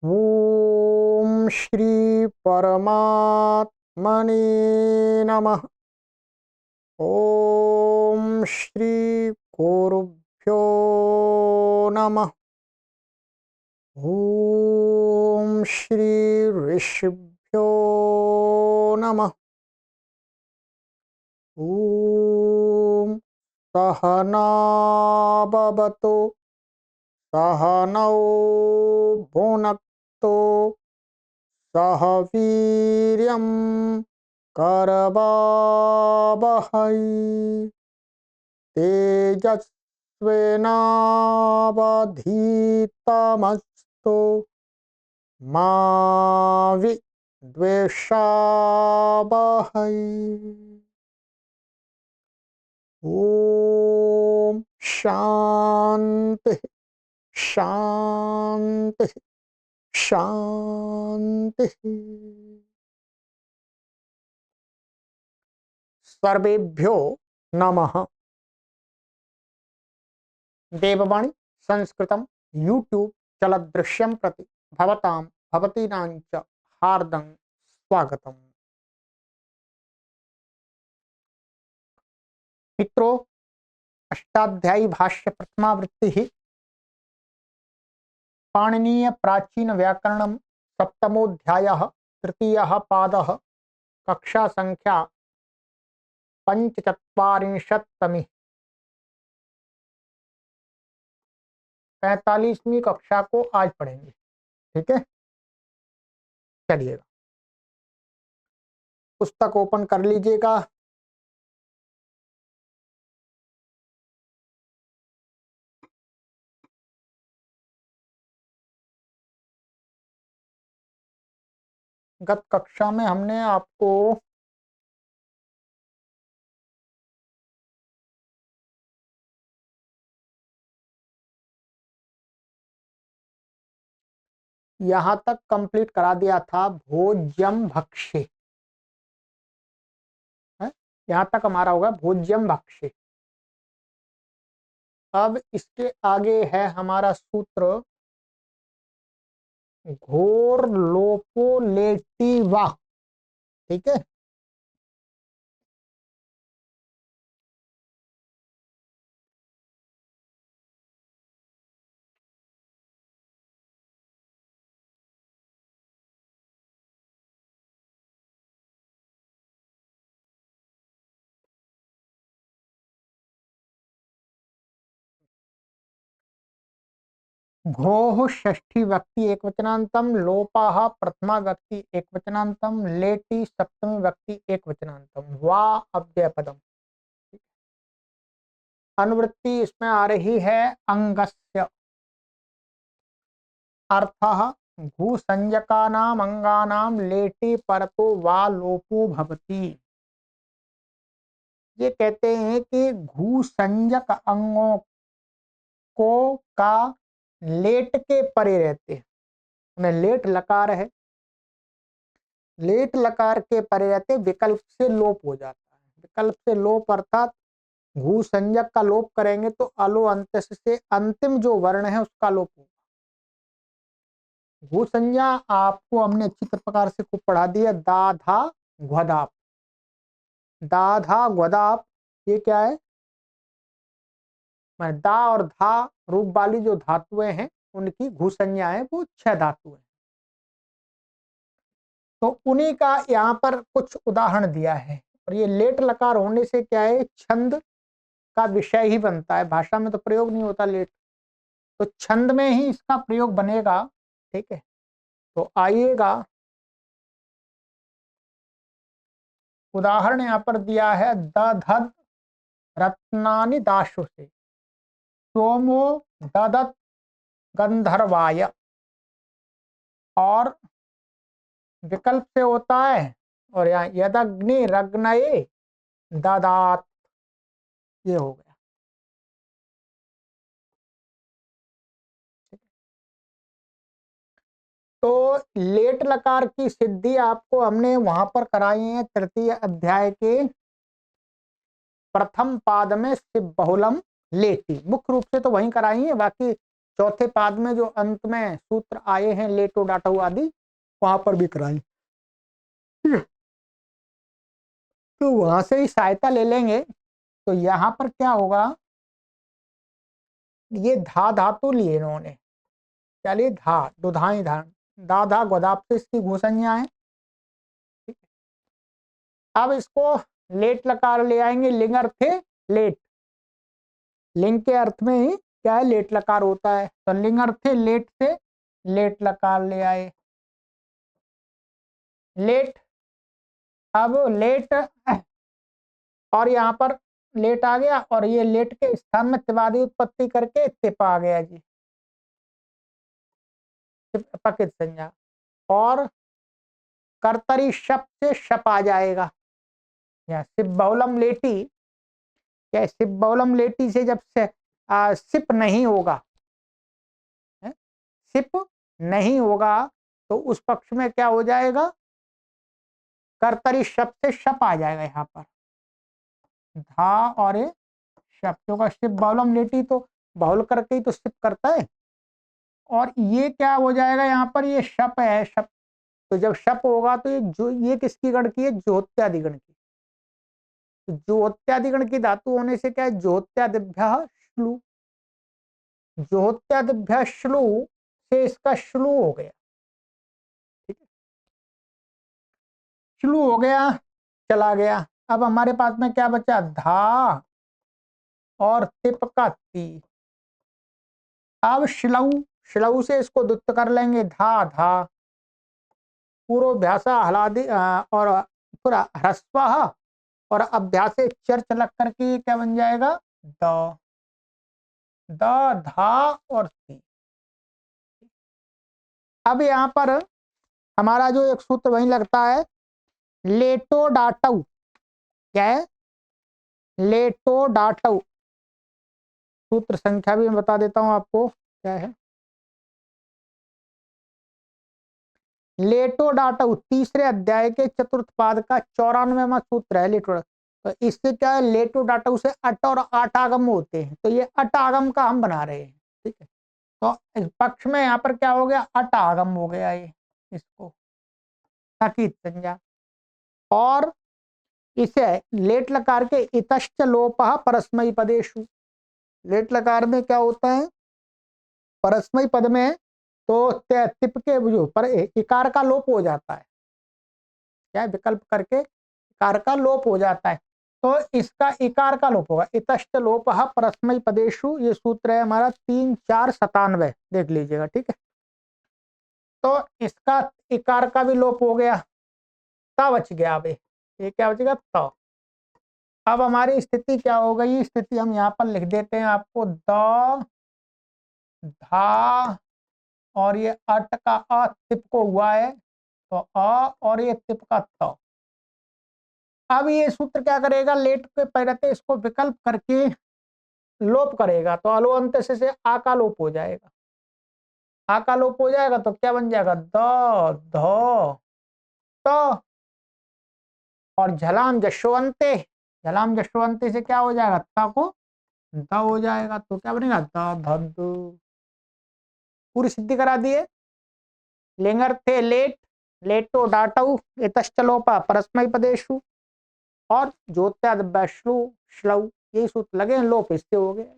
ओम श्री परमात्मने नमः। ओम श्री गुरुभ्यो नमः। ओम श्री ऋषिभ्यो नमः। ओम सहना भवतु सहनौ भुनक्तु सह वीर्यं करवावहै तेजस्विनावधीतमस्तु मा विद्विषावहै। ओम शांति शांति शांति। सर्वेभ्यो नमः। देववाणी संस्कृतं यूट्यूब चलदृश्यं प्रति भवतां भवतीनां च हार्दं स्वागतम्। मित्रों, अष्टाध्यायी भाष्य प्रथमावृत्ति पाणिनीय प्राचीन व्याकरणं सप्तमोऽध्यायः तृतीयः पादः कक्षा संख्या 45 45वीं कक्षा को आज पढ़ेंगे। ठीक है, चलिएगा पुस्तक ओपन कर लीजिएगा। गत कक्षा में हमने आपको यहां तक कंप्लीट करा दिया था भोज्यम भक्ष्य। यहां तक हमारा होगा भोज्यम भक्ष्य। अब इसके आगे है हमारा सूत्र घोर लोपोलेटिवा। ठीक है, घोः षष्ठी व्यक्ति एकवचनांतम, लोपाः प्रथमा व्यक्ति एकवचनांतम, लेटि सप्तमी व्यक्ति एकवचनांतम, वा अव्ययपदम। अनुवृत्ति इसमें आ रही है अंगस्य। अर्थः भूसंज्ञकानाम् अंगानां लेटि परतो वा लोपो भवति। ये कहते हैं कि भूसंज्ञक अंगों को का लेट के परे रहते हैं। में लेट लकार है, लेट लकार के परे रहते विकल्प से लोप हो जाता है। विकल्प से लोप अर्थात भू संज्ञक का लोप करेंगे तो अलो अंत से अंतिम जो वर्ण है उसका लोप होगा। भू संज्ञा आपको हमने अच्छी प्रकार से खूब पढ़ा दिया। दाधा घ्वदाप, दाधा घ्वदाप ये क्या है? दा और धा रूप वाली जो धातुएं हैं उनकी घू संज्ञा है, वो 6 धातु है। तो उन्हीं का यहाँ पर कुछ उदाहरण दिया है। और ये लेट लकार होने से क्या है, छंद का विषय ही बनता है। भाषा में तो प्रयोग नहीं होता लेट, तो छंद में ही इसका प्रयोग बनेगा। ठीक है, तो आइएगा उदाहरण यहाँ पर दिया है। दधद रत्नानि दाशु से, सोमो ददत गंधर्वाय। और विकल्प से होता है, और यहाँ यदग्नि रग्नये ददात, ये हो गया। तो लेट लकार की सिद्धि आपको हमने वहां पर कराई है तृतीय अध्याय के प्रथम पाद में सिब बहुलम लेटी। मुख्य रूप से तो वहीं कराई है, बाकी चौथे पाद में जो अंत में सूत्र आए हैं लेटो डाटो आदि, वहां पर भी कराएं, तो वहां से ही सहायता ले लेंगे। तो यहाँ पर क्या होगा, ये धा धातु लिए इन्होंने, क्या लिए, धा, दुधाई धान, दा धा गोदाप से इसकी घुसंज्ञा है। अब इसको लेट लकार ले आएंगे, लिंग अर्थ है लेट, लिंग के अर्थ में ही क्या है, लेट लकार होता है, तो लिंग अर्थ है लेट से लेट लकार ले आए, लेट। अब लेट और यहाँ पर लेट आ गया, और ये लेट के स्थान में तिवादी उत्पत्ति करके तिप आ गया जी, पकित संज्ञा। और कर्तरी शप से शप आ जाएगा, या सिब्बौलम लेटी, क्या सिब्बौलम लेटी से जब से सिप नहीं होगा, है? सिप नहीं होगा तो उस पक्ष में क्या हो जाएगा, कर्तरी शप से शप आ जाएगा यहाँ पर, धा और ये शप, क्योंकि सिप बाउलम लेटी तो बाउल करके ही तो सिप करता है, और ये क्या हो जाएगा यहाँ पर, ये शप है, शप। तो जब शप होगा तो ये जो, ये किसकी गण की है, ज्योत्यादि गण की, तो ज्योत्यादि गण की धातु होने से क्या है, ज्योत्यादिभ्य श्लू, ज्योत्यादिभ्य श्लू से इसका श्लू हो गया, ठीक है, श्लू हो गया, चला गया। अब हमारे पास में क्या बचा, धा और तिप का ती। अब श्लऊ, श्लऊ से इसको दुत्त कर लेंगे, धा धा, पूर्वाभ्यास हलादि और पूरा ह्रस्व, और अभ्यास चर्च लग करके क्या बन जाएगा, द, द धा और ती। अब यहाँ पर हमारा जो एक सूत्र वही लगता है, लेटो डाटऊ, क्या है, लेटो डाटऊ, सूत्र संख्या भी मैं बता देता हूं आपको क्या है, लेटो डाटऊ तीसरे अध्याय के चतुर्थ पाद का 94वां सूत्र है लेटो। तो इससे क्या है, लेटो डाटऊ से अट और आट आगम होते हैं, तो ये अट आगम का हम बना रहे हैं, ठीक है। तो इस पक्ष में यहाँ पर क्या हो गया, अट आगम हो गया ये, इसको ताकीद संज्ञा। और इसे लेट लकार के इतश्च लोपः परस्मयी पदेषु, लेट लकार में क्या होता है, परस्मयी पद में तो तिप के जो पर इकार का लोप हो जाता है, क्या विकल्प करके इकार का लोप हो जाता है, तो इसका इकार का लोप होगा, इतश्च लोपः परस्मयी पदेषु, ये सूत्र है हमारा 3-4-97, देख लीजिएगा, ठीक है। तो इसका इकार का भी लोप हो गया, ता बच गया, अब ये क्या बचेगा, ता। अब हमारी स्थिति क्या हो गई, स्थिति हम यहाँ पर लिख देते हैं आपको, द धा और ये अट का अ तिप को हुआ है, तो अ और ये तिप का त। अब ये सूत्र क्या करेगा, लेट के पहले इसको विकल्प करके लोप करेगा, तो अलो अंत से आ का लोप हो जाएगा, आ का लोप हो जाएगा तो क्या बन जाएगा, द ध त, और झलाम जशवंते, झलाम जशवंते से क्या हो जाएगा, ता को द हो जाएगा, तो क्या बनेगा, द ध, पूरी सिद्धि करा दिए। लिंगर थे लेट, लेटो डाटऊ इतश्चलोपा परस्मय पदेशु, और ज्योत्याद वैष्णु श्लऊ, यही सूत्र लगे, लोप इससे हो गए।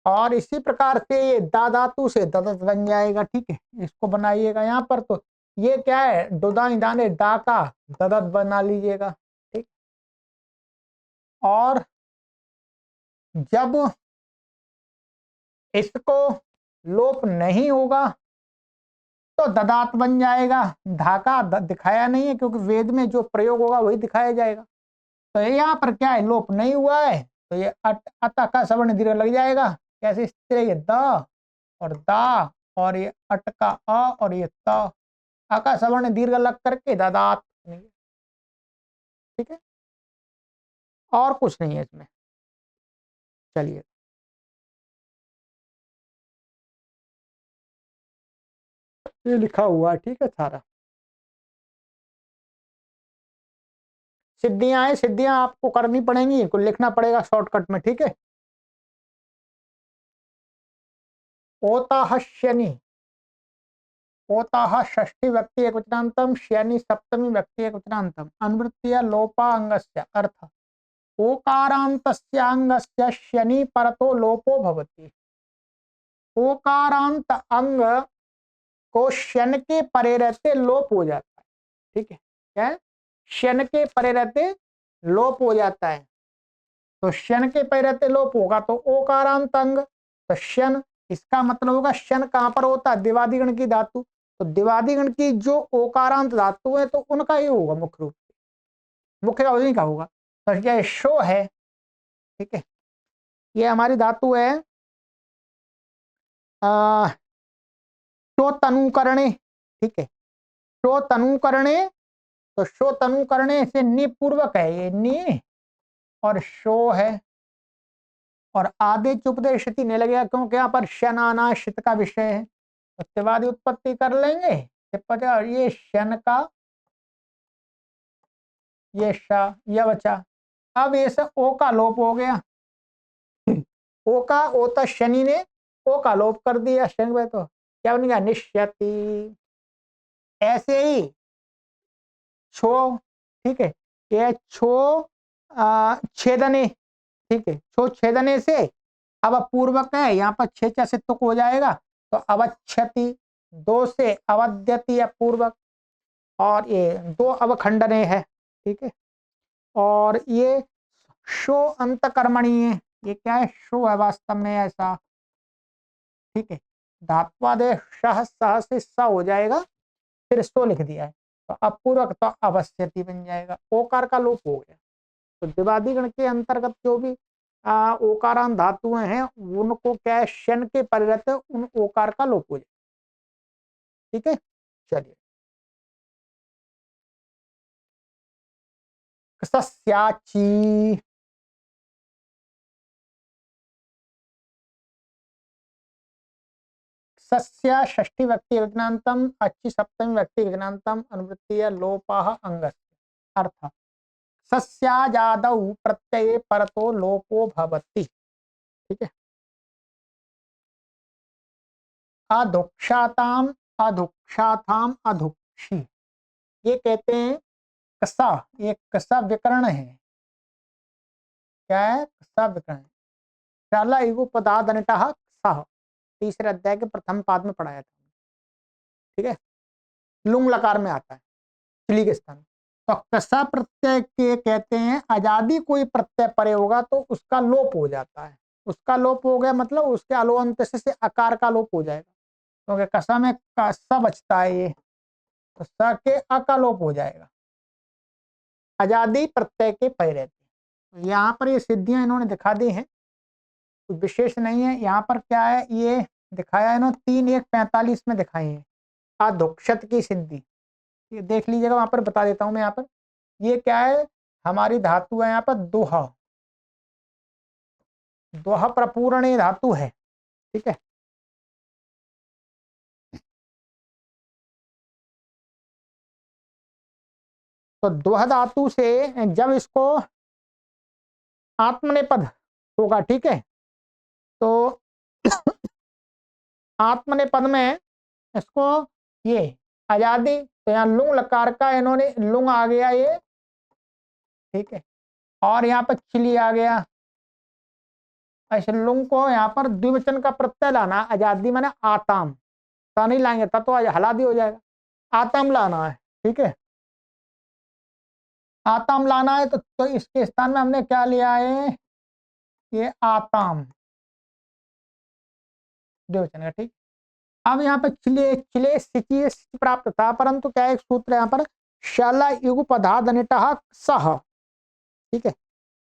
और इसी प्रकार से ये दा धातु से ददत बन जाएगा, ठीक है, इसको बनाइएगा यहाँ पर। तो ये क्या है, दुदाई दाने दा का ददत बना लीजिएगा, ठीक। और जब इसको लोप नहीं होगा तो ददात बन जाएगा, धाका दिखाया नहीं है क्योंकि वेद में जो प्रयोग होगा वही दिखाया जाएगा। तो यहाँ पर क्या है, लोप नहीं हुआ है, तो ये अत का सवर्ण दीर्घ लग जाएगा, कैसे स्थिर है, ये द और दा, और ये अट का अ और ये त, अ का सवर्ण दीर्घ लग करके ददात, ठीक है, और कुछ नहीं है इसमें। चलिए, ये लिखा हुआ है, ठीक है सारा। सिद्धियां हैं, सिद्धियां आपको करनी पड़ेंगी, को लिखना पड़ेगा शॉर्टकट में, ठीक है। ओताह शनि, ओताह षष्ठी व्यक्ति एकवचनांतम, शनि सप्तमी व्यक्ति एकवचनांतम, अनुवृत्तीय लोपांगस्य अर्थ ओकारांतस्यांगस्य शनि परतो लोपो भवति। ओकारांत अंग को शन के परे रहते लोप हो जाता है। ठीक है, क्या है? शन के परे रहते लोप हो जाता है। तो शन के परे रहते लोप होगा तो ओकारांत अंग, तो शन, इसका मतलब होगा शन कहां पर होता है? दिवादिगण की धातु। तो दिवादिगण की जो ओकारांत धातु है तो उनका ही होगा मुख्य रूप से, मुख्य उन्हीं का होगा। तो यह शो है। ठीक है, ये हमारी धातु है शो तनुकरणे। ठीक है, शो तनुकरणे, तो शो तनुकरणे से नि पूर्वक है, ये नि और शो है। और आधे चुपदेशति नहीं लगेगा क्योंकि यहाँ पर शनानाशित का विषय है। उसके बाद उत्पत्ति कर लेंगे, और ये शन का, ये शा, ये बचा। अब ये सब ओ का लोप हो गया। ओ का, ओ तो शनि ने ओ का लोप कर दिया शनि में, तो क्या बन गया? निश्यति। ऐसे ही छो, ठीक है, ये छो छेदने, ठीक है, छो छेदने से अब पूर्वक है, यहाँ पर छेचा से तुक हो जाएगा तो अवच्छति, दो से अवद्यति या पूर्वक, और ये दो अवखंडने है। ठीक है, और ये शो अंतकर्मणीय, ये क्या है? शो है वास्तव में ऐसा। ठीक है, धात्वादेश सह सह से स हो जाएगा, फिर सो लिख दिया है तो अपूर्वक तो अवस्थिति बन जाएगा, ओकार का लोप हो गया। तो दिवादी गण के अंतर्गत जो भी ओकारांत धातुएं हैं उनको क्या है? शन के परिरत उन ओकार का लोप हो जाए। ठीक है, चलिए। सस्याची, सस्य षष्ठी व्यक्ति विज्ञानतम, अच्छी सप्तमी व्यक्ति विज्ञानतम, अनुवृत्तीय लोपाह अंगस्य अर्थ सस्याजादौ प्रत्यये परतो लोपो भवति। ठीक है, अधुक्षाताम, अधुक्षाताम, अधुक्षी, ये कहते हैं कसा, ये कसा विकर्ण है। क्या है? कसा विकर्ण है। शाला युगु पदादनटः सह, तीसरे अध्याय के प्रथम पाद में पढ़ाया था। ठीक है, लुंग लकार में आता है चिली के स्थान। तो कसा प्रत्यय के कहते हैं आजादी कोई प्रत्यय परे होगा तो उसका लोप हो जाता है। उसका लोप हो गया मतलब उसके अलोअंत से आकार का लोप हो जाएगा, क्योंकि कसा में स बचता है, ये तो स के अ का लोप हो जाएगा। आजादी प्रत्यय के परे रहते हैं। यहाँ पर ये सिद्धियां इन्होंने दिखा दी हैं, कुछ विशेष नहीं है। यहाँ पर क्या है? ये दिखाया है इन्होंने 3:1:45 में दिखाई है अधोक्षत की सिद्धि। ये देख लीजिएगा, वहां पर बता देता हूं मैं। यहाँ पर ये क्या है? हमारी धातु है यहाँ पर दोहा, दोहा प्रपूर्ण धातु है। ठीक है, तो दोहा धातु से जब इसको आत्मनेपद होगा, ठीक है, तो आत्मनेपद में इसको ये आजादी, तो यहाँ लुंग लकार का इन्होंने लुंग आ गया ये। ठीक है, और यहाँ पर चिली आ गया। ऐसे लुंग को यहाँ पर द्विवचन का प्रत्यय लाना, आजादी माने आताम, ता नहीं लाएंगे तब तो हलादी हो जाएगा। आताम लाना है। ठीक है, आताम लाना है तो इसके स्थान में हमने क्या लिया है? ये आताम द्विवचन का। ठीक, अब यहाँ पर चिले चिले सिचिए प्राप्त था, परंतु क्या एक सूत्र यहाँ पर शाला युग पदादनिटः सह। ठीक है,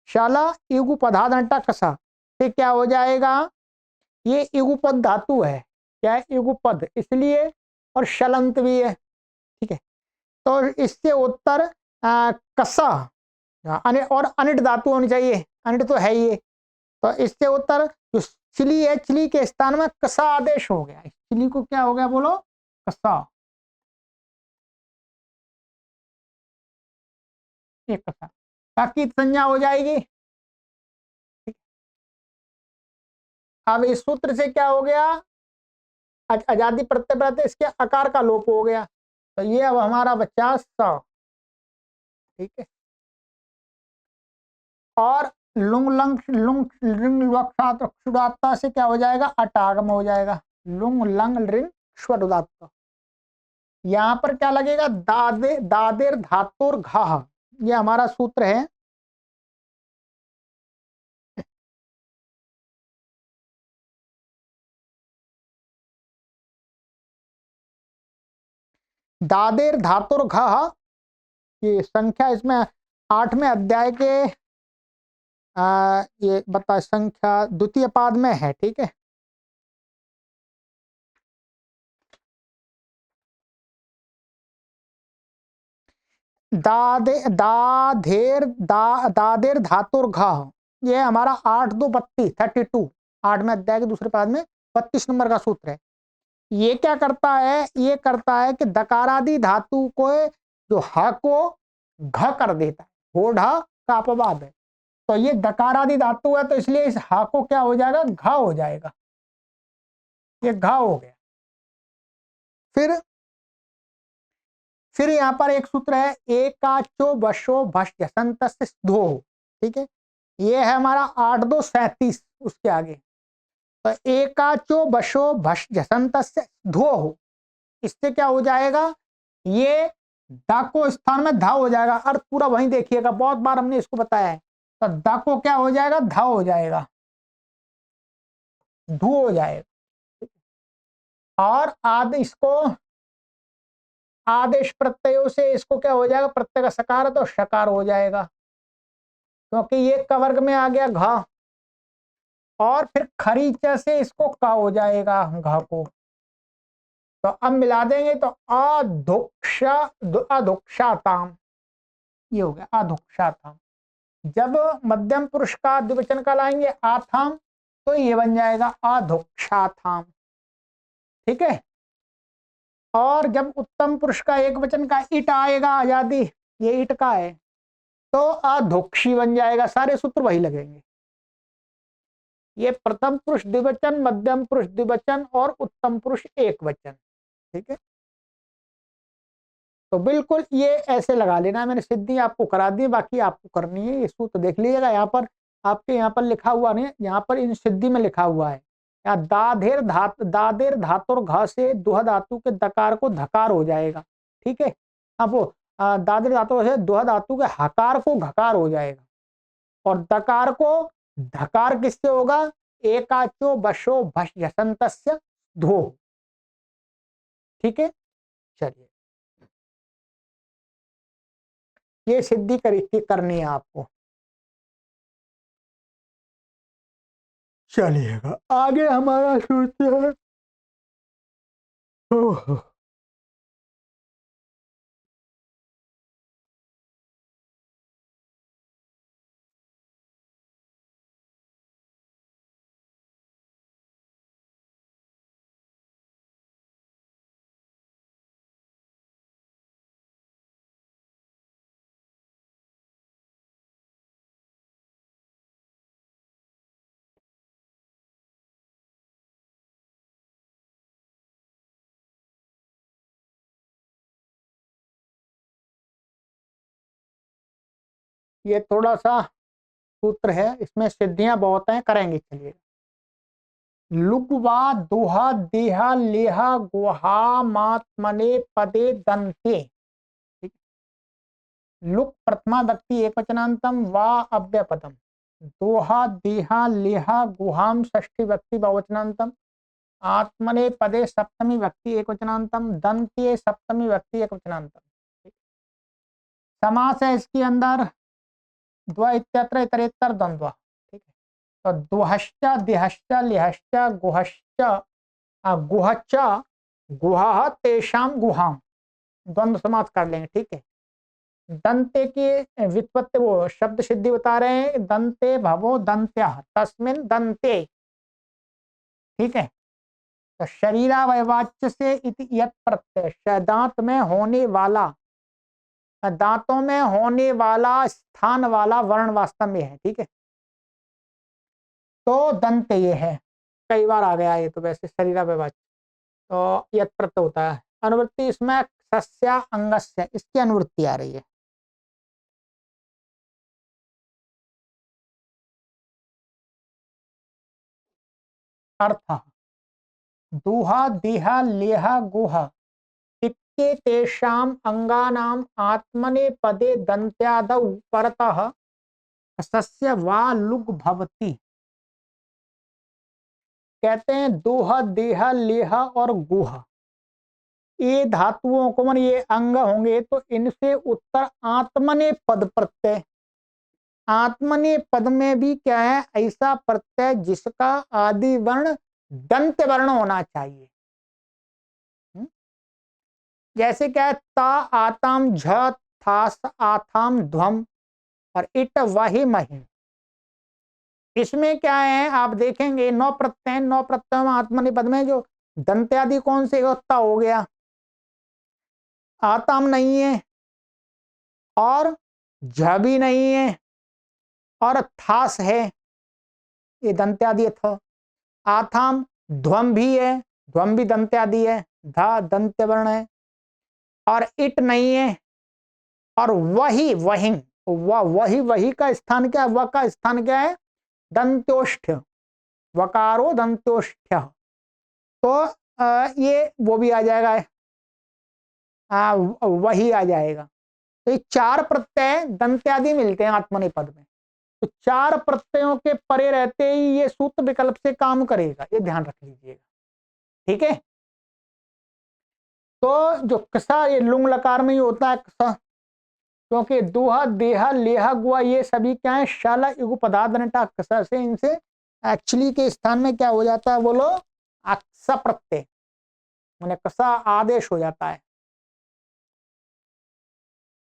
शाला युगुपधादंटा कसा से क्या हो जाएगा? ये युगुपद धातु है। क्या है? युगुपद, इसलिए, और शलंत भी है। ठीक है, तो इससे उत्तर कसा, और अनिट धातु होनी चाहिए, अनिट तो है ये। तो इससे उत्तर जो चिली है, चिली के स्थान में कसा आदेश हो गया। चिली को क्या हो गया बोलो? कसा, ये कसा, बाकी संज्ञा हो जाएगी। अब इस सूत्र से क्या हो गया? आजादी प्रत्यय प्रत्यय इसके आकार का लोप हो गया, तो ये अब हमारा बच्चा स। ठीक है, और लुंग लंग लुंग लिंग लुआता से क्या हो जाएगा, अटागम हो जाएगा। लुंग लंग लिंग स्वरुदात्त। यहाँ पर क्या लगेगा, दादे दादेर धातुर घाह, ये हमारा सूत्र है। दादेर धातुर घाह, ये संख्या इसमें 8वें अध्याय के ये बता संख्या द्वितीय पाद में है। ठीक है, दादे दाधेर दादेर धातुर घाह, ये हमारा 8 2 32 8वें अध्याय के दूसरे पाद में 32 नंबर का सूत्र है। ये क्या करता है, ये करता है कि दकारादि धातु को जो ह को घ कर देता है, होढ़ का अपवाद है, तो ये दकारादि धातु है, तो इसलिए इस ह को क्या हो जाएगा, घ हो जाएगा, ये घ हो गया। फिर यहाँ पर एक सूत्र है, एकाचो बशो भश जसंत धो। ठीक है, ये है हमारा 8 2 37 उसके आगे, तो एकाचो बशो भश जसंत धो, इससे क्या हो जाएगा, ये दा को स्थान में धा हो जाएगा। अर्थ पूरा वहीं देखिएगा, बहुत बार हमने इसको बताया है। तो दा को क्या हो जाएगा, धा हो जाएगा, धू हो जाएगा। और आद इसको आदेश प्रत्ययों से इसको क्या हो जाएगा, प्रत्यय का सकार है तो शकार हो जाएगा, क्योंकि ये कवर्ग में आ गया घा। और फिर खरीचा से इसको का हो जाएगा, घा को। तो अब मिला देंगे तो अधुक्षा अधुक्षाताम, ये हो गया अधुक्षाताम। जब मध्यम पुरुष का द्विवचन का लाएंगे आथाम, तो ये बन जाएगा अधुक्षाथाम। ठीक है, और जब उत्तम पुरुष का एक वचन का इट आएगा, आजादी ये इट का है, तो अधुक्षी बन जाएगा। सारे सूत्र वही लगेंगे, ये प्रथम पुरुष द्विवचन, मध्यम पुरुष द्विवचन और उत्तम पुरुष एक वचन। ठीक है, तो बिल्कुल ये ऐसे लगा लेना। मैंने सिद्धि आपको करा दी, बाकी आपको करनी है। ये सूत्र देख लीजिएगा, यहाँ पर आपके यहाँ पर लिखा हुआ नहीं, यहाँ पर इन सिद्धि में लिखा हुआ है। यहाँ दादेर धातुर घ से दुह धातु के दकार को धकार हो जाएगा। ठीक है, अब वो दादेर धातु से दुह धातु के हकार को घकार हो जाएगा, और दकार को धकार किससे होगा, एकाचो बशो भश झसंतस्य धो। ठीक है, चलिए ये सिद्धि करनी है आपको। चलिएगा आगे हमारा सूत्र है, ओह, ये थोड़ा सा सूत्र है, इसमें सिद्धियां बहुत हैं, करेंगे। चलिए, लुगवा दुहा देहा लेहा गुहा मात्मने पदे दंते। ठीक? लुक प्रथमा व्यक्ति एक वचनांतम वा अव्यपदम, दोहा देहा लेहा गुहाम षष्ठी व्यक्ति बहुवचनांतम, आत्मने पदे सप्तमी व्यक्ति एक वचनांतम, दंते सप्तमी व्यक्ति एक वचनांतम। समास है इसके अंदर द्व इत्यत्र इतरेतर द्वंद्व। ठीक है, तो दुहश्च दिहश्च लिहश्च गुहश्च गुहच्च गुहा तेषाम गुहाम, द्वंद्व समास कर लेंगे। ठीक है, दंते की व्युत्पत्ति वो शब्द सिद्धि बता रहे हैं, दंते भवो दंत्या तस्मिन दंते। ठीक है, तो शरीरावयवाच्य से इति यत् प्रत्यय, दांत में होने वाला, दांतों में होने वाला स्थान वाला वर्ण वास्तव में है। ठीक है, तो दंत ये है, कई बार आ गया ये तो वैसे शरीरावयवाच्य। तो यत प्रत्यय होता है। अनुवृत्ति इसमें सस्या अंगस्य, इसकी अनुवृत्ति आ रही है। अर्थ दुहा दिहा लेहा गुहा इत्येतेषाम् अंगानाम् आत्मनेपदे दन्त्यादौ परतः सस्य वा लुग् भवति। कहते हैं दोहा देहा लेहा और गुहा, ये धातुओं को मन ये अंग होंगे तो इनसे उत्तर आत्मने पद प्रत्यय। आत्मने पद में भी क्या है, ऐसा प्रत्यय जिसका आदि वर्ण दंत वर्ण होना चाहिए। जैसे क्या है, ता आताम झ थास आथाम ध्वम और इट वही मही। इसमें क्या है आप देखेंगे, नौ प्रत्यय, नौ प्रत्यय में आत्मनिपद में जो दंत आदि कौन से होता हो गया, आताम नहीं है और झ भी नहीं है और थास है, ये दंत आदि था। आथाम ध्वम भी है, ध्वम भी दंत आदि है, धा दंत वर्ण है और इट नहीं है। और वही वही वही वही का स्थान क्या है, व का स्थान क्या है, दंत्योष्ठ, वकारो दंत्योष्ठ। तो ये वो भी आ जाएगा, वही आ जाएगा। तो ये चार प्रत्यय दंत्यादि मिलते हैं आत्मनेपद में। तो चार प्रत्ययों के परे रहते ही ये सूत्र विकल्प से काम करेगा, ये ध्यान रख लीजिएगा। ठीक है, तो जो कसा ये लुंग लकार में ही होता है कसा, क्योंकि दुहा देहा लेहा गुआ ये सभी क्या है, शाला युग पदार्थ कसा से इनसे एक्चुअली के स्थान में क्या हो जाता है, बोलो अक्सा प्रत्यय, मैंने कसा आदेश हो जाता है।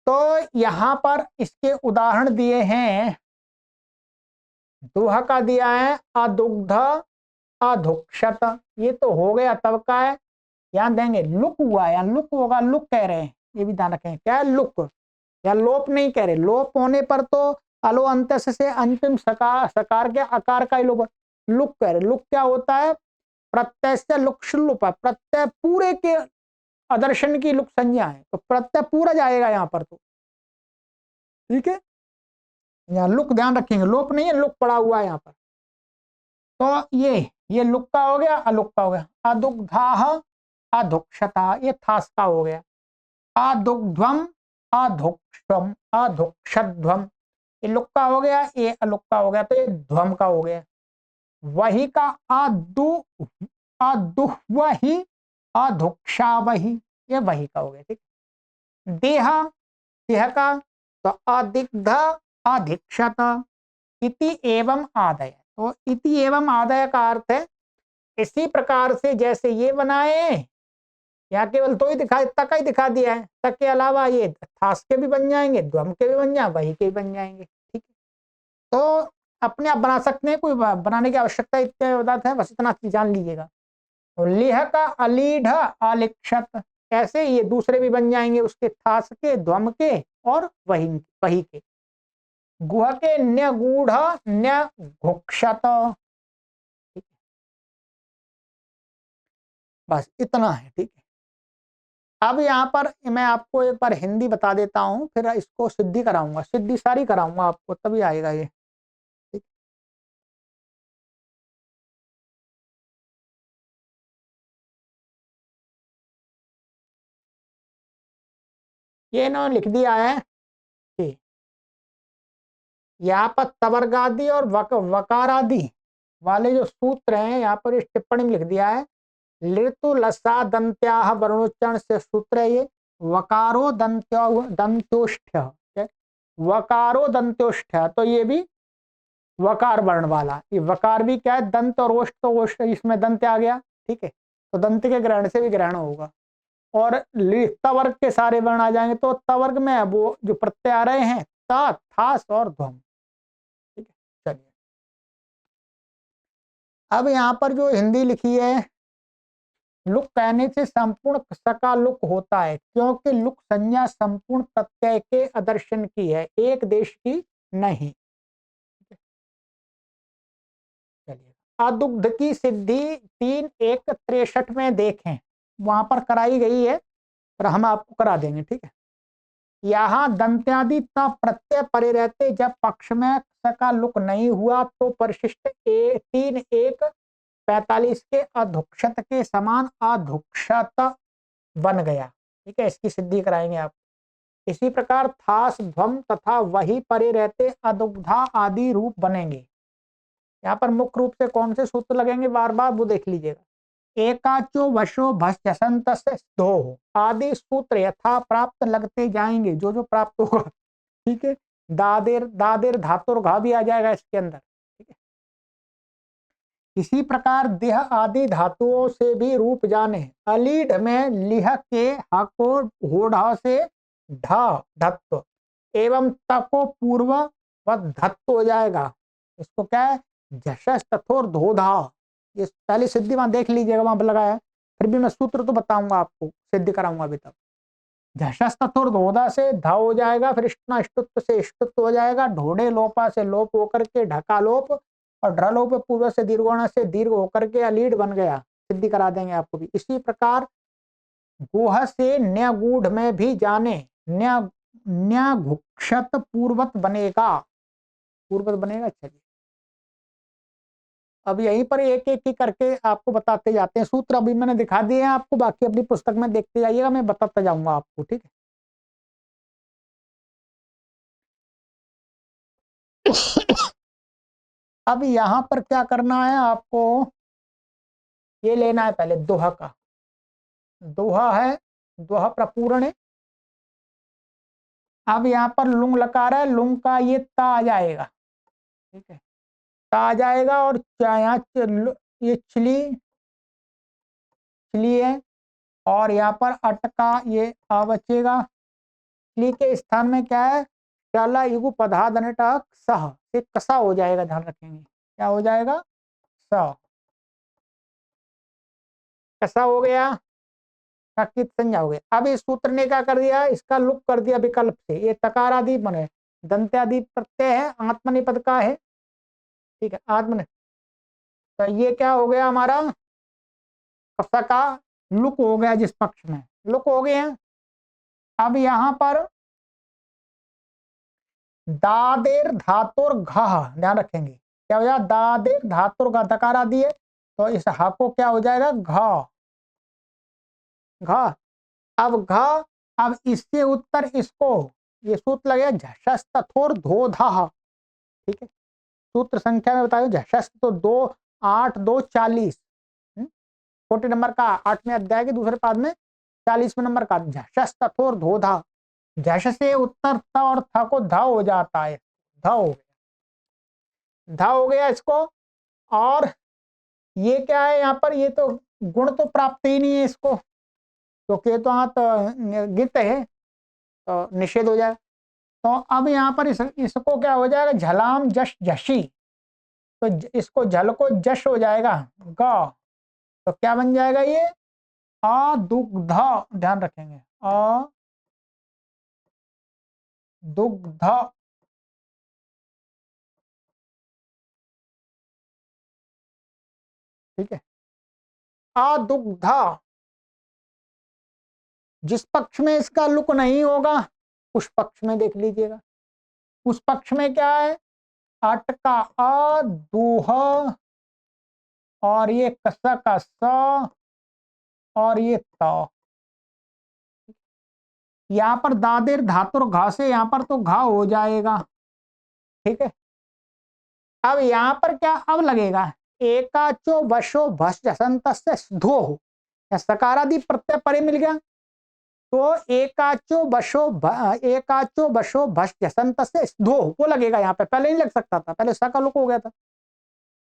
तो यहां पर इसके उदाहरण दिए हैं, दोहा का दिया है अदुग्ध अधुक्षत, ये तो हो गया तब का है। यहां देंगे लुक हुआ, या लुक होगा, लुक कह रहे हैं, ये भी ध्यान रखें, क्या है लुक, या लोप नहीं कह रहे। लोप होने पर तो अलो अंत से अंतिम सकार, सकार के आकार का ही लोप, लुक कह रहे। लुक क्या होता है, प्रत्यय से लुक शुल्लुप, प्रत्यय पूरे के आदर्शन की लुक संज्ञा है, तो प्रत्यय पूरा जाएगा यहाँ पर। तो ठीक है, यहाँ लुक ध्यान रखेंगे, लोप नहीं है, लुक पड़ा हुआ है यहाँ पर। तो ये लुक का हो गया, अलुक का हो गया। अदुग्धाह अधुक्षता, ये थास का हो गया। अदुग्ध्वम अधुक्षम अधुक्षध्वम, ये लुक का हो गया, ये अलुक का हो गया, तो ये ध्वम का हो गया। वही का अदु अदुह वही अधुक्षा वही, ये वही का हो गया। ठीक, देहा देह का, तो अदिग्ध अधिक्षत इति एवं आदय। तो इति एवं आदय का अर्थ है इसी प्रकार से जैसे ये बनाए, यहाँ केवल दो ही दिखा, तक ही दिखा दिया है, तक के अलावा ये थास के भी बन जाएंगे, ध्वम के भी बन जाए, वही के भी बन जाएंगे। ठीक है, तो अपने आप बना सकते हैं, कोई बनाने की आवश्यकता इतने पदार्थ है, बस इतना जान लीजिएगा। तो लिह का अलीढ़ अलिक्षत, ऐसे ये दूसरे भी बन जाएंगे, उसके थास के, ध्वम के और वही वही के। गुह के न्यगूढ़ न्यघुक्षत, बस इतना है। ठीक है, अब यहाँ पर मैं आपको एक बार हिंदी बता देता हूँ, फिर इसको सिद्धि कराऊंगा, सिद्धि सारी कराऊंगा आपको, तभी आएगा ये। ठीक? ये इन्होंने लिख दिया है कि यहाँ पर तवर्गादि और वकारादि वाले जो सूत्र हैं, यहाँ पर इस टिप्पणी में लिख दिया है, ऋतु लसा दंत्याह वर्णोच्चारण से सूत्र है ये, वकारो दंत्योष्ठ, वकारो दंत्योष्ठ, तो ये भी वकार वर्ण वाला, ये वकार भी क्या है, दंत और ओष्ठ, तो ओष्ठ इसमें दंत आ गया। ठीक है, तो दंत के ग्रहण से भी ग्रहण होगा। और तवर्ग के सारे वर्ण आ जाएंगे, तो तवर्ग में वो जो प्रत्यय आ रहे हैं, ता थास और ध्वम। ठीक है, चलिए अब यहाँ पर जो हिंदी लिखी है, लुक कहने से संपूर्ण सका लुक होता है, क्योंकि लुक संज्ञा संपूर्ण प्रत्यय के आदर्शन की है, एक देश की नहीं। चलिए, अदुग्ध की सिद्धि 3:163 में देखें। वहां पर कराई गई है, पर हम आपको करा देंगे, ठीक है। यहाँ दंत्यादि ता प्रत्यय परे रहते, जब पक्ष में स का लुक नहीं हुआ तो परिशिष्ट 3 1 45 के अधुक्षत के समान अधुक्षत बन गया, ठीक है। इसकी सिद्धि कराएंगे आप। इसी प्रकार थास ध्वम तथा वही परे रहते अदुग्धा आदि रूप बनेंगे। यहाँ पर मुख्य रूप से कौन से सूत्र लगेंगे बार बार वो देख लीजिएगा। एकाचो वशो भस्यसंत दो आदि सूत्र यथा प्राप्त लगते जाएंगे, जो जो प्राप्त होगा, ठीक है। दादेर दादेर धातुर घा भी आ जाएगा इसके अंदर, ठीक है। इसी प्रकार देह आदि धातुओं से भी रूप जाने, अलीढ़ में लिह के हाको होढ़ से ढ धत्व एवं तको पूर्व व धत्व हो जाएगा। इसको क्या है, झषस तथोर धोधा। ये पहले सिद्धि वहां देख लीजिएगा, वहां पर लगाया है, फिर भी मैं सूत्र तो बताऊंगा आपको, सिद्धि कराऊंगा अभी तक। झषस तथोर धोधा से धा हो जाएगा, फिर इष्टना इष्टुत्व से इष्टुत्व हो जाएगा, ढोड़े लोपा से लोप होकर के ढका लोप, और ढ्रलोप पूर्व से दीर्घोणा से दीर्घ होकर के अलीड बन गया। सिद्धि करा देंगे आपको भी। इसी प्रकार गोह से न्यगूढ़ में भी जाने, न्यघुक्षत पूर्वत बनेगा, पूर्वत बनेगा। अच्छा जी, अब यहीं पर एक एक ही करके आपको बताते जाते हैं। सूत्र अभी मैंने दिखा दिए हैं आपको, बाकी अपनी पुस्तक में देखते जाइएगा, मैं बताता जाऊंगा आपको, ठीक है। अब यहां पर क्या करना है आपको, ये लेना है पहले दोहा का। दोहा है, दोहा प्रपूर्ण है। अब यहाँ पर लुंग लकार है, लुंग का ये ता आ जाएगा, ठीक है। ता आ जाएगा, और यहाँ ये छिली छिली है, और यहाँ पर अटका ये आ बचेगा। छिली के स्थान में क्या है, शाला युगु पधादनटक सह, एक कसा हो जाएगा, ध्यान रखेंगे। क्या हो जाएगा, स, कसा हो गया, सकित संज्ञा हो गया। अब इस सूत्र ने क्या कर दिया, इसका लुक कर दिया विकल्प से, ये तकारादि बने, दंत्यादि प्रत्यय है, आत्मनिपद का है, ठीक है, आत्मनि। तो ये क्या हो गया हमारा, कसा का लुक हो गया, जिस पक्ष में लुक हो गए हैं। अब यहां पर दादेर धातुर घ, ध्यान रखेंगे, क्या हो जाएगा, दादेर धातुर घ, दकार आदि है, तो इस ह को क्या हो जाएगा, घ घ। अब घ, अब इससे उत्तर इसको, ये सूत्र लगे झषस तथोर धोधा, ठीक है। सूत्र संख्या में बताओ, झषस तो 2 8 2 40, छोटे नंबर का 8वें अध्याय के दूसरे पाद में 40वें नंबर का, झषस तथोर धोधा। झष से उत्तर त और थ को ध हो जाता है, ध हो गया, ध हो गया इसको। और ये क्या है यहाँ पर, ये तो गुण तो प्राप्त ही नहीं है इसको, क्योंकि तो यहाँ तो गित है, तो निषेध हो जाए। तो अब यहाँ पर इसको क्या हो जाएगा, झलाम जश झशी, तो इसको झल को जश हो जाएगा, ग, तो क्या बन जाएगा ये, अदुग्ध, ध्यान रखेंगे, अदुग्ध, ठीक है, अदुग्ध। जिस पक्ष में इसका लुक नहीं होगा उस पक्ष में देख लीजिएगा। उस पक्ष में क्या है, अट का अ, दूह, और ये कस का स, और ये त। यहाँ पर दादेर धातुर घा से यहाँ पर तो घा हो जाएगा, ठीक है। अब यहाँ पर क्या अब लगेगा, एकाचो वशो भस जसंत धो, सकारादि प्रत्यय परे मिल गया, तो एकाचो बशो भस जसंत से धो, वो लगेगा यहाँ पे, पहले नहीं लग सकता था, पहले स का लुक हो गया था।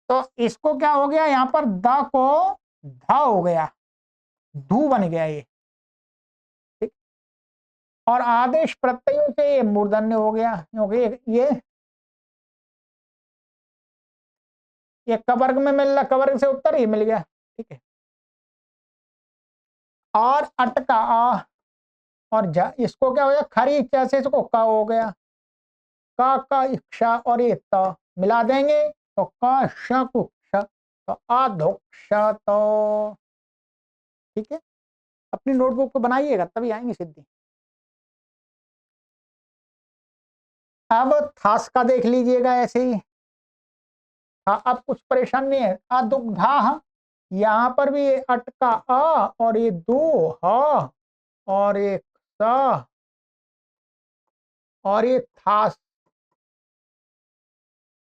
तो इसको क्या हो गया, यहाँ पर द को धा हो गया, धू बन गया ये, ठीक। और आदेश प्रत्ययों से ये मूर्धन्य हो गया, क्योंकि ये कवर्ग में मिल रहा, कवर्ग से उत्तर ही मिल गया, ठीक है। और अटका आ, और इसको क्या हो गया, खरी इच्छा से इसको का हो गया, का इच्छा, और ये त मिला देंगे तो का श को श, तो अधोक्ष, तो ठीक है। अपनी नोटबुक पे बनाइएगा तभी आएंगे सिद्धि। अब थास का देख लीजिएगा ऐसे ही। हाँ, अब कुछ परेशान नहीं है। अदुग्धा, यहाँ पर भी ये अट का अ और ये दो ह और ये स और ये थास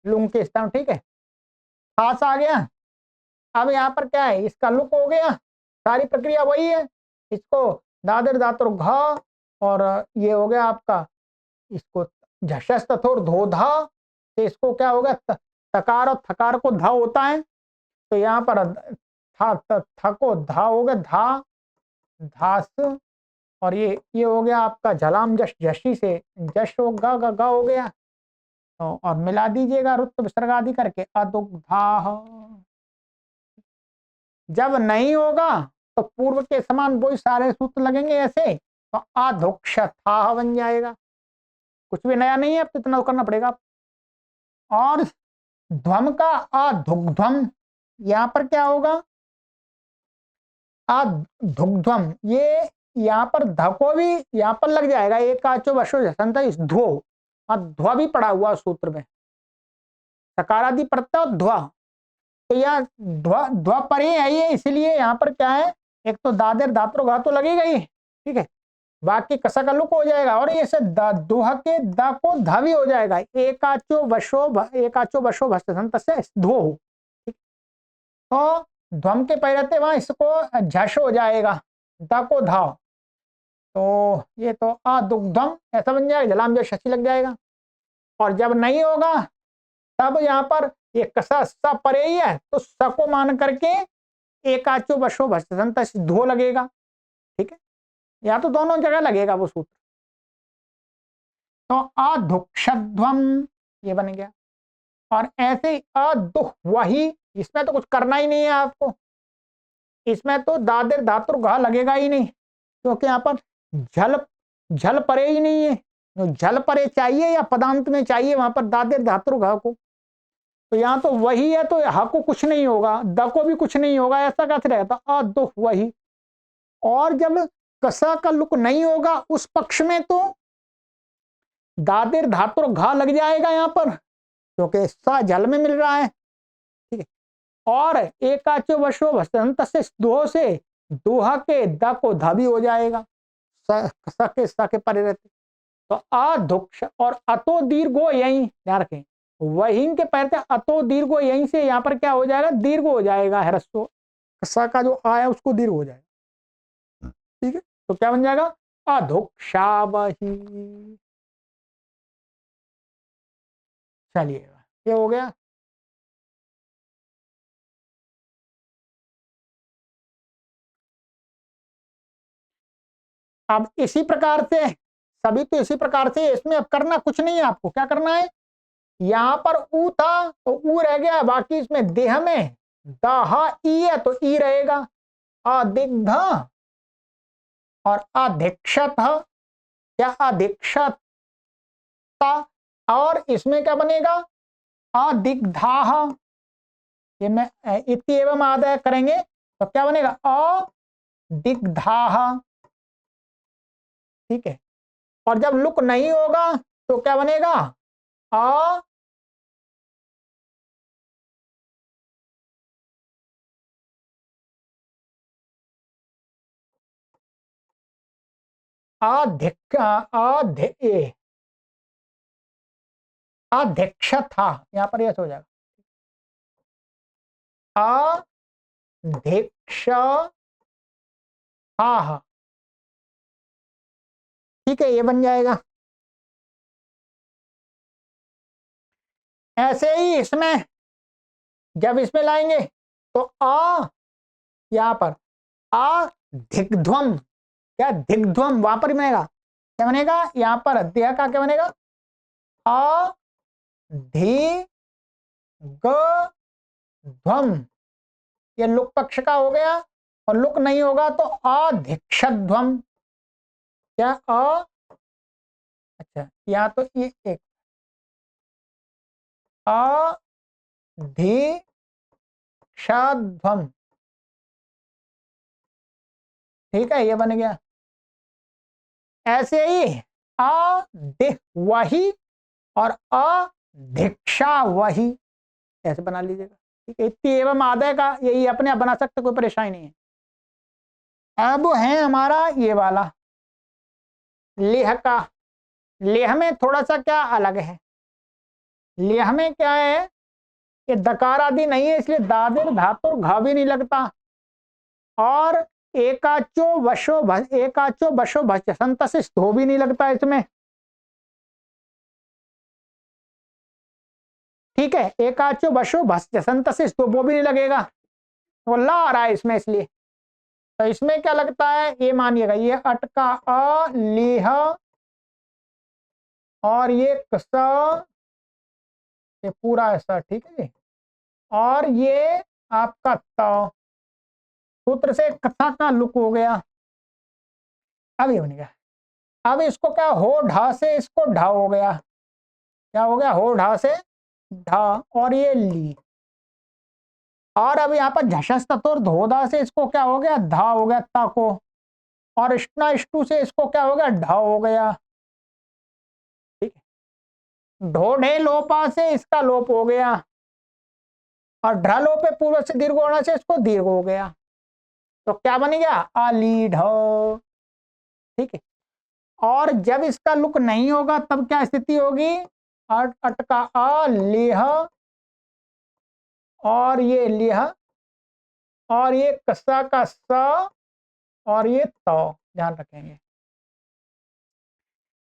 लुंग के स्थान, ठीक है। थास आ गया। अब यहाँ पर क्या है, इसका लुक हो गया, सारी प्रक्रिया वही है। इसको दादर दातुर घ और ये हो गया आपका, इसको झषस तथोर धोधा, तो इसको क्या होगा, तकार और थकार को धा होता है, तो यहाँ पर था को धा हो गया, धा धास, और ये हो गया आपका झलाम जश झशी से जश हो गा हो गया। तो और मिला दीजिएगा रुत विसर्ग आदि करके अदुग्धा। जब नहीं होगा तो पूर्व के समान वही सारे सूत्र लगेंगे ऐसे, तो अधुक्षथा बन जाएगा। कुछ भी नया नहीं है, अब तो इतना करना पड़ेगा। और ध्वम का अधुग्ध्वम, यहां पर क्या होगा, अधुग्ध्वम, ये यहाँ पर ध को भी यहाँ पर लग जाएगा, एक आचो वशो झसंत इस ध्वो, ध्व भी पड़ा हुआ सूत्र में, सकारादि प्रत्यय ध्व, तो यह ध्व ध्व पर ही है ये, इसलिए यहाँ पर क्या है, एक तो दादेर धातु घा तो लगेगा ही, ठीक है, बाकी कसा का लुक हो जाएगा, और ये से दोहा के द को ध भी हो जाएगा, एकाचो वशो भसंत से ध्वो, ठीक। तो ध्वम के पहले वहां इसको झश हो जाएगा, द को धा, तो ये तो अदुग्धम ऐसा बन जाएगा, जलाम जो शशि लग जाएगा। और जब नहीं होगा तब यहाँ पर ये कसा स परे ही है, तो स को मान करके एकाचो वशो भसंत धो लगेगा, ठीक है, या तो दोनों जगह लगेगा वो सूत्र। तो अधुक्षध्वम ये बन गया। और ऐसे ही अदुह वही, इसमें तो कुछ करना ही नहीं है आपको, इसमें तो दादेर धातुर घा लगेगा ही नहीं, क्योंकि यहाँ पर झल झल परे ही नहीं है, जो झल परे चाहिए या पदांत में चाहिए वहां पर दादेर धातुर घा को, तो यहाँ तो वही है, तो हा को कुछ नहीं होगा, द को भी कुछ नहीं होगा, ऐसा कैसे रहेगा, अदुह वही। और जब कसा का लुक नहीं होगा उस पक्ष में तो दादेर धातुर घा लग जाएगा यहाँ पर, क्योंकि सा जल में मिल रहा है, ठीक है। और एकाचो वशो वसंत से दो से दोहा के द को धा भी हो जाएगा, स के स के परे रहते, तो अधुक्ष और अतो दीर्घो यहीं ध्यान रखें, वहीं के पहले अतो दीर्घो यहीं से यहाँ पर क्या हो जाएगा, दीर्घ हो जाएगा, ह्रस्व स का जो आ है उसको दीर्घ हो जाएगा, ठीक है। तो क्या बन जाएगा, अधुक्षावही। चलिए ये हो गया। अब इसी प्रकार से सभी, तो इसी प्रकार से इसमें अब करना कुछ नहीं है, आपको क्या करना है, यहां पर ऊ था तो ऊ रह गया, बाकी इसमें देह में दाह ई है तो ई रहेगा, अदिग्ध और अधीक्षत, क्या अधीक्षता, और इसमें क्या बनेगा, अदिग्धाह, ये मैं इति एवं आदाय करेंगे तो क्या बनेगा, अदिग्धाह, ठीक है। और जब लुक नहीं होगा तो क्या बनेगा, अ अधिक अध्यक्ष था, यहां पर यह हो जाएगा, अध्यक्ष, हाँ, ठीक है, ये बन जाएगा। ऐसे ही इसमें जब इसमें लाएंगे तो यहां पर दिग्ध्वम, क्या दिग्ध्वम वहां पर बनेगा, क्या बनेगा, यहां पर देह का क्या बनेगा, अ धी ग ध्वम, ये लुक पक्ष का हो गया, और लुक नहीं होगा तो अधीक्षध्वम, क्या अच्छा, यहाँ तो ये एक अधीक्षध्वम, ठीक है, ये बन गया। ऐसे ही अधि वही और अधिक्षा वही, ऐसे बना लीजिएगा। ठीक है, इतनी एवं आदय का यही अपने आप बना सकते, कोई परेशानी नहीं है। अब है हमारा ये वाला लेह का। लेह में थोड़ा सा क्या अलग है, लेह में क्या है, ये दकार आदि नहीं है, इसलिए दादिर धातुर घा भी नहीं लगता, और एकाचो बशो भच संत से धो भी नहीं लगता इसमें। ठीक है, एकाचो बशो भच संत से तो वो भी नहीं लगेगा, वो ला आ रहा है इसमें, इसलिए तो इसमें क्या लगता है, ये मानिएगा, ये अटका अ लेह और ये कसा, ये पूरा ऐसा। ठीक है जी, और ये आपका त, सूत्र से कथा का लुक हो गया। अब ये बन गया। अब इसको क्या हो ढा से इसको ढा हो गया, क्या हो गया, हो ढा से ढा, और ये ली। और अब यहाँ पर झशस तत्व धोधा से इसको क्या हो गया, धा हो गया ता को, और इष्टना इष्टु से इसको क्या हो गया, ढा हो गया। ठीक है, ढोढ़े लोपा से इसका लोप हो गया, और ढ्रा लोपे पूर्व से दीर्घ होने से इसको दीर्घ हो गया, तो क्या बन गया, अलीढ़। ठीक है, और जब इसका लुक नहीं होगा तब क्या स्थिति होगी, अटका अ लेह और ये लेह, और ये कसा का स, और ये तो ध्यान रखेंगे।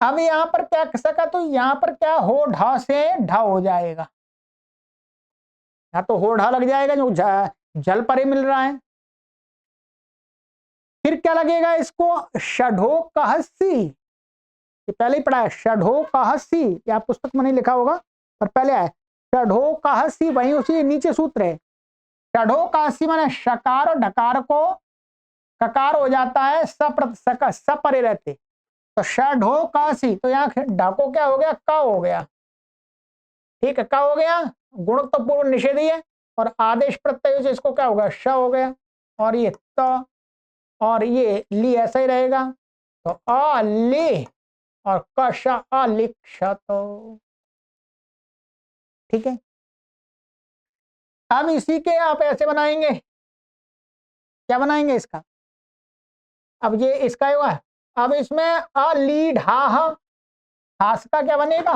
अब यहां पर क्या कसा का, तो यहां पर क्या हो ढा से ढा हो जाएगा, या तो हो ढा लग जाएगा जो जल परे मिल रहा है। फिर क्या लगेगा इसको, षढ़ो कहसी, ये पहले ही पढ़ा है, षढ़ो कहसी, ये आप पुस्तक में नहीं लिखा होगा पर पहले आया, षढ़ो कहसी, वहीं उसी नीचे सूत्र है। षढ़ो कहसी माने शकार और ढकार को ककार हो जाता है, सपरे रहते, तो षढ़ो कहसी, तो यहाँ ढाको क्या हो गया, का हो गया। ठीक है, का हो गया, गुण तो पूर्व निषेधी है, और आदेश प्रत्यय से इसको क्या होगा, श हो गया, और ये त, और ये ली ऐसा ही रहेगा, तो अ ले और कश अलिक्षत। ठीक है, अब इसी के आप ऐसे बनाएंगे, क्या बनाएंगे इसका, अब ये इसका हुआ है, अब इसमें अलीढ़ाह, हास का क्या बनेगा,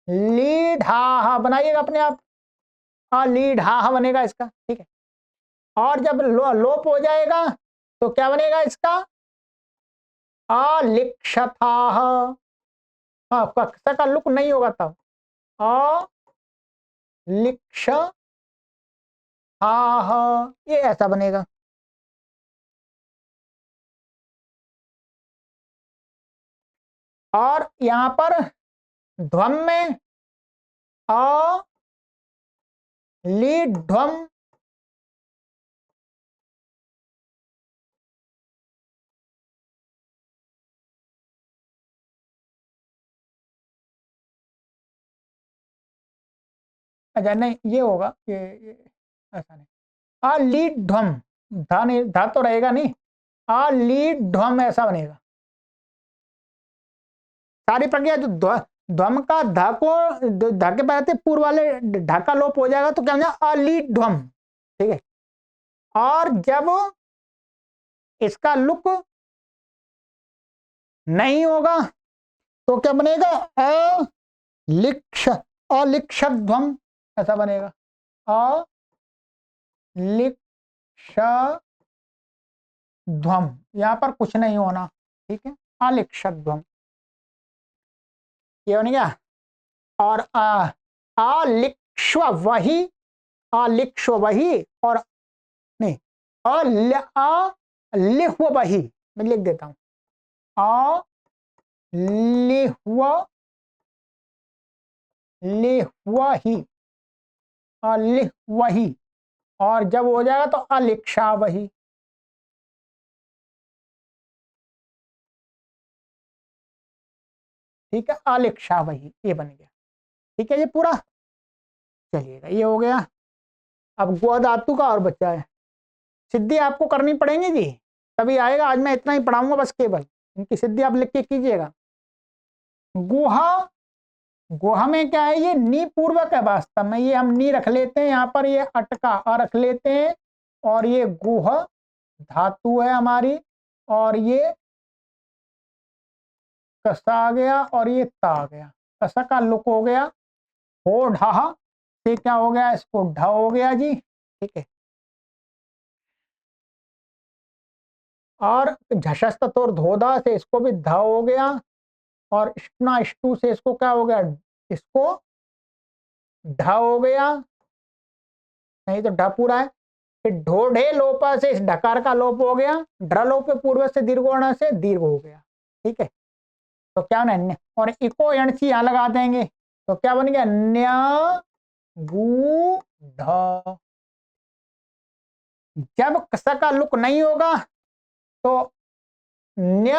अलीढ़ाह बनाइएगा अपने आप, अलीढ़ाह बनेगा इसका। ठीक है, और जब लोप हो जाएगा तो क्या बनेगा इसका, अलिक्षथाह। हाँ, कक्षा का लुक नहीं होगा तब, अलिक्ष हाँ, ये ऐसा बनेगा। और यहां पर ध्वम में अ लीड ध्वम, अच्छा नहीं ये होगा, ये ऐसा नहीं, अ लीड ध्वम, धा नहीं, धा तो रहेगा नहीं, अ लीड ध्वम ऐसा बनेगा। सारी प्रक्रिया जो ध्वम का धा को धा के पहले पूर्व वाले ढा का लोप हो जाएगा तो क्या बनेगा, अ लीड ध्वम। ठीक है, और जब इसका लुक नहीं होगा तो क्या बनेगा, अलिक्ष, अलिक्षत ध्वम ऐसा बनेगा, अलिक्ष ध्वम, यहां पर कुछ नहीं होना। ठीक है, अलिक्षत ध्वम ये बन गया। और अलिक्ष्व वही, अलिक्ष्व वही, और नहीं, अलिह्व वही, मैं लिख देता हूं, अलिह्व, लिह्व ही, अलिह्व ही, और जब हो जाएगा तो अलिक्षा वही। ठीक है, अलिक्षा वही, ये बन गया। ठीक है, ये पूरा, चलिएगा ये हो गया। अब गो धातु का और बचा है, सिद्धि आपको करनी पड़ेगी जी, तभी आएगा। आज मैं इतना ही पढ़ाऊंगा बस, केवल इनकी सिद्धि आप लिख के कीजिएगा। गुहा, गुहा में क्या है, ये नी पूर्वक है वास्तव में, ये हम नी रख लेते हैं यहाँ पर, ये अटका अ रख लेते हैं, और ये गुह धातु है हमारी, और ये कसा आ गया, और ये ता आ गया, कसा का लुक हो गया। हो ढहा से क्या हो गया, इसको ढ हो गया जी, ठीक है। और झशस्त और धोधा से इसको भी ध हो गया, और स्टना स्टू से इसको क्या हो गया, इसको ढ हो गया, नहीं तो ढ पूरा है। फिर ढोढ़े लोपा से इस ढकार का लोप हो गया, ढ लोप पूर्व से दीर्घोण से दीर्घ हो गया, ठीक है। तो क्या बना, और इको एणसी यहां लगा देंगे, तो क्या बन गया, न्य गू ढ। जब कस का लुक नहीं होगा तो न्य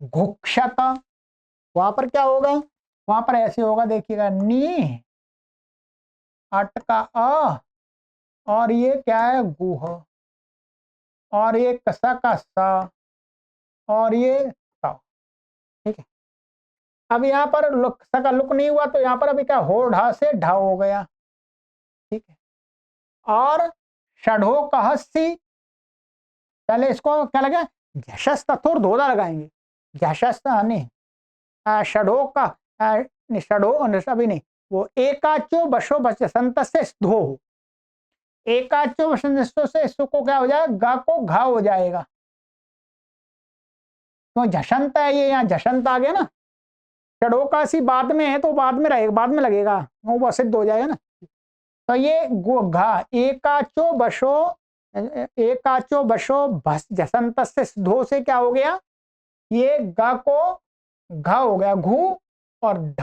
घुक्षत, वहां पर क्या होगा, वहां पर ऐसे होगा, देखिएगा, नी अटका अ, और ये क्या है, गुह, और ये कसा का सा, और ये सा, ठीक है। अब यहाँ पर लुक सा का लुक नहीं हुआ, तो यहाँ पर अभी क्या, हो ढा से ढा हो गया, ठीक है। और षढ़ो कहसी, पहले इसको क्या लगा, झशस्त थोर धोधा लगाएंगे, झशस्त नहीं, षढ़ो का षढ़ो अभी नहीं, वो एकाचो बशो बसंत से धो, एकाचो बसंत से इसको क्या हो जाएगा, गा को घा हो जाएगा, तो झशंत है ये, यहाँ झशंत आ गया ना, षढ़ोकासी बाद में है तो बाद में रहेगा, बाद में लगेगा, वो सिद्ध हो जाएगा ना। तो ये गो घा, एकाचो बशो, एकाचो बशो भस जसंत से धो से क्या हो गया, ये गा को घा हो गया, घू और ढ,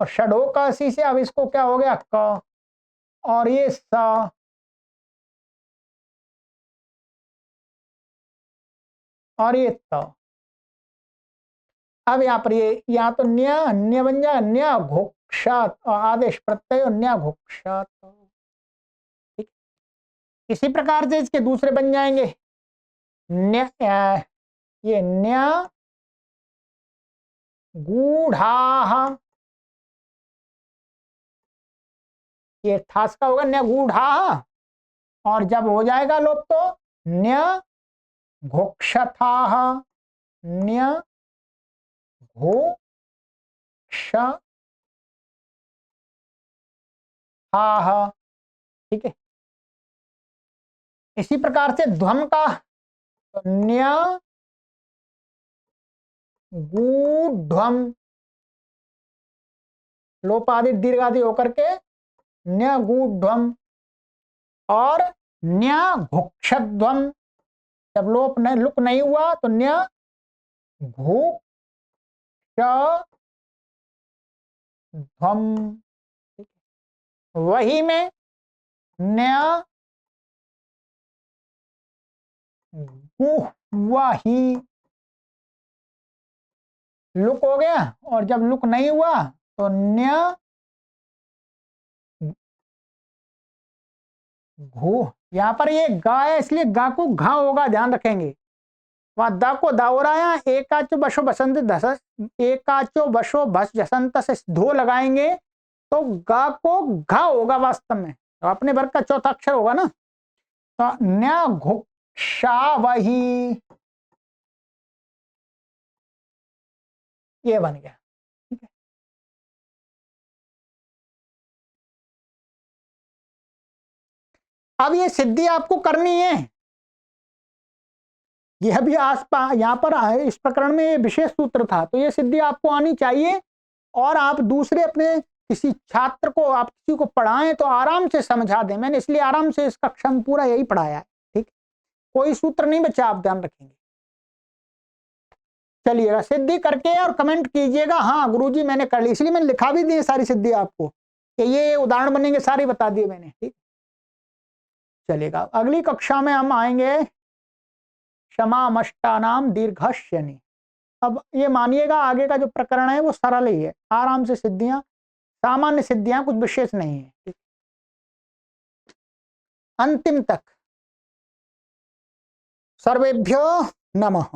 और षढ़ोकासी से अब इसको क्या हो गया, क, और ये सा, और ये त। अब यहाँ पर ये यहाँ तो न्य अन्य बन जाए, न्य घोक्षात, और आदेश प्रत्यय न्य घोक्षात, ठीक। इसी प्रकार से इसके दूसरे बन जाएंगे, न्य ये न्य गूढ़ाह, ये थास का होगा न्य गूढ़ाह, और जब हो जाएगा लोप तो न्य घोक्षथाह, न्य घोक्षाह, ठीक है। इसी प्रकार से ध्वम का, तो न्य गूढ़म, लोपादि दीर्घादि होकर के न्य गूढ़म, और न्य घुक्षध्वम, जब लोप नहीं लुक नहीं हुआ तो न्य घुक्षध्वम, वही में न्य गुह्वाही, लुक हो गया, और जब लुक नहीं हुआ तो न्य घू, यहां पर ये गा है इसलिए गा को घा होगा, ध्यान रखेंगे, वहां दा को दा हो रहा है, एकाचो बशो बसंत दस, एकाचो बशो बस जसंत से धो लगाएंगे तो गा को घा होगा वास्तव में, तो अपने वर्ग का चौथा अक्षर होगा ना, तो न्य घुक्षा वही, ये बन गया, ठीक है। अब ये सिद्धि आपको करनी है, यह भी यहाँ पर इस प्रकरण में ये विशेष सूत्र था, तो ये सिद्धि आपको आनी चाहिए, और आप दूसरे अपने किसी छात्र को, आप किसी को पढ़ाएं तो आराम से समझा दें, मैंने इसलिए आराम से इस कक्षा में पूरा यही पढ़ाया है, ठीक, कोई सूत्र नहीं बचा, आप ध्यान रखेंगे। चलिएगा, सिद्धि करके और कमेंट कीजिएगा, हाँ गुरुजी मैंने कर ली, इसलिए मैंने लिखा भी दी सारी सिद्धि आपको, कि ये उदाहरण बनेंगे सारी बता दिए मैंने, ठीक। चलेगा, अगली कक्षा में हम आएंगे क्षमामष्टानाम दीर्घश्यनि। अब ये मानिएगा आगे का जो प्रकरण है वो सरल ही है, आराम से सिद्धियां, सामान्य सिद्धियां, कुछ विशेष नहीं है, ठीक? अंतिम तक सर्वेभ्यो नमः।